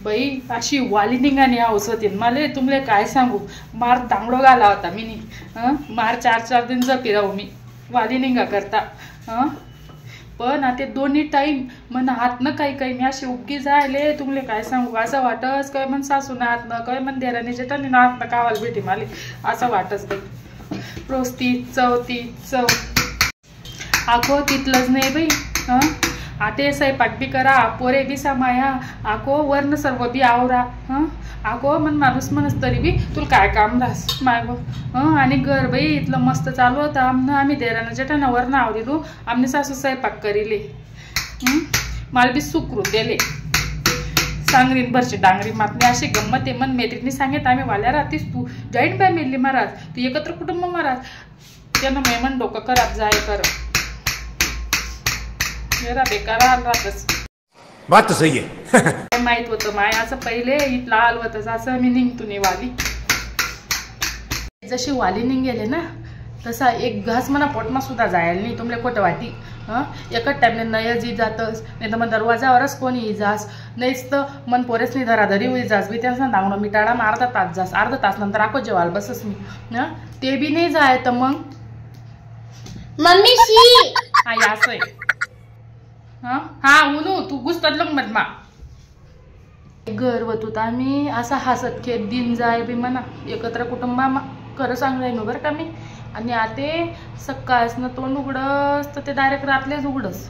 बाई अशी वाली निघाणी हाऊस होती मला तुमले काय सांगू मार दांगडो घाला होता मी मार 4-4 दिन फिराव मी वाली निघा करता पण आता दोन्ही टाइम मन हात न काही काही मी अशी उगी जायले तुमले काय सांगू असं वाटस काय मन सासू ना हात न काय मन देराने जेटाने ना हात न कावाल भेटी माले असं वाटस बाई रोज ती चव आखो तिथलंच नाही बाई आते स्वयंपाक बी करा पोरे बी समाया आको वर्ण सर्व बी आवरा आको मन माणूस म्हणस तरी बी तुला काय काम रास मागो आणि घर बाई इथलं मस्त चालू होतं आम्ही देरानं जेठानं वर्ण आवरिलो आमने सासू स्वयंपाक करिले मला बी सुखरूप दिले सांगरीन भरची डांगरी मातनी अशी गंमत आहे मन मैत्रिणी सांगेत आम्ही वाल्या राहतीस तू जॉईंट फॅमिली महाराज तू एकत्र कुटुंब महाराज त्यानं मेमन डोकं खराब जाय कर मेरा बेकार राहतच बात तो सही है माहित होतं माय असं पहिले इथला हलवतच असं मी निघतो नाही वाली जशी वाली निघेले ना तसा एक घास म्हणा पोटमा सुद्धा जायला नाही तुमले खोटं वाटी एकच टाइमने नयच ई जातस नाही तर मग दरवाजावरच कोणी इजास नाहीच तर मन पोरेच नाही धराधरी इजास बी त्यांना दांगणं मिटाळा मग अर्धा तास जास अर्धा तास नंतर आको जेवाल बसस मी ते बी नाही जाय तर मग मम्मी शी आई असं आहे हा उनू तू गुस्तडलं मधमा घर वतूत आम्ही असा हसत खेत दिन जाय बी म्हणा एकत्र कुटुंबा खरं सांगाय नो बरं का मी आणि आते सकाळच ना तोंड उघडस तर ते डायरेक्ट रातलेच उघडस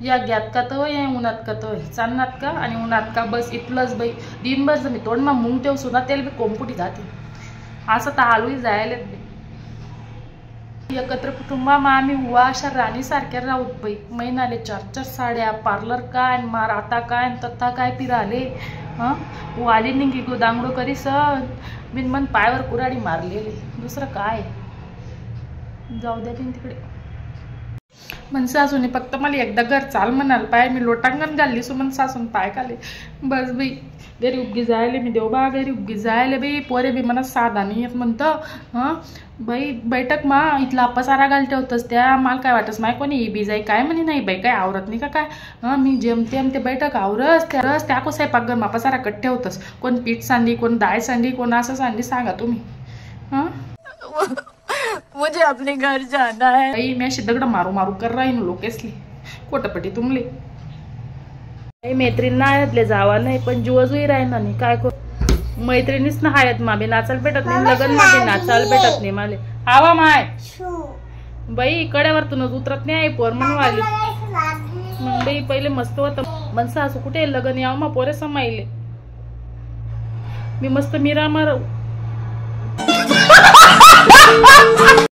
या ग्यात का तो या उन्हात का तो चांदणात का आणि उन्हात का बस इथलंच बाई दिनभर मी तोंड मा मुंग ठेव सुद्धा त्याला बी कोंपुटी जाते असं तर हालूही जायलाच बाई एकत्र कुटुंबा आम्ही उवा अशा राणी सारख्या राहूत बाई महिनाले 4-4 साड्या पार्लर काय मार आता काय तथा काय पिराले वाली निघी गो दांगडो करी सण बिन मन पायावर कुराडी मारलेले दुसरं काय जाऊ द्या तिकडे मन सासूने फक्त मला एकदा घर चाल म्हणाल पाय मी लोटांगण घालली सो मन सासून पाय खाले बस बाई घरी उगी जायले मी देवबा घरी उगी जायले बाई पोरे बी मला साधा नाही येत म्हणतं बाई बैठक मा इथला पसारा घाल ठेवतस त्या मला काय वाटस माय कोणी बी जाई काय म्हणे नाही बाई काय आवरत नाही का काय मी जेमतेम ते बैठक आवरस त्या को स्वयंपाकघर मा पसारा कट ठेवतस कोण पीठ सांडी कोण डाळ सांडी कोण असं सांडी सांगा तुम्ही मुझे अपने घर जाना है बाई मी अशी दगड मारू मारू कर राही लोकेसली कोटपटी तुमले मैत्रीण नायातले जावा नाही पण जीवजही राहिना नाही काय करू मैत्रिणीच ना हायत माबे नाचाल भेटत नाही लग्न मध्ये नाचाल भेटत नाही माले आवा माय बाई कड्यावरतूनच उतरत नाही आहे पोर म्हणून आली मग बाई पहिले मस्त होतं मनसा असं कुठे लग्न याव मा पोरे समाईले मी मस्त मिरा मारव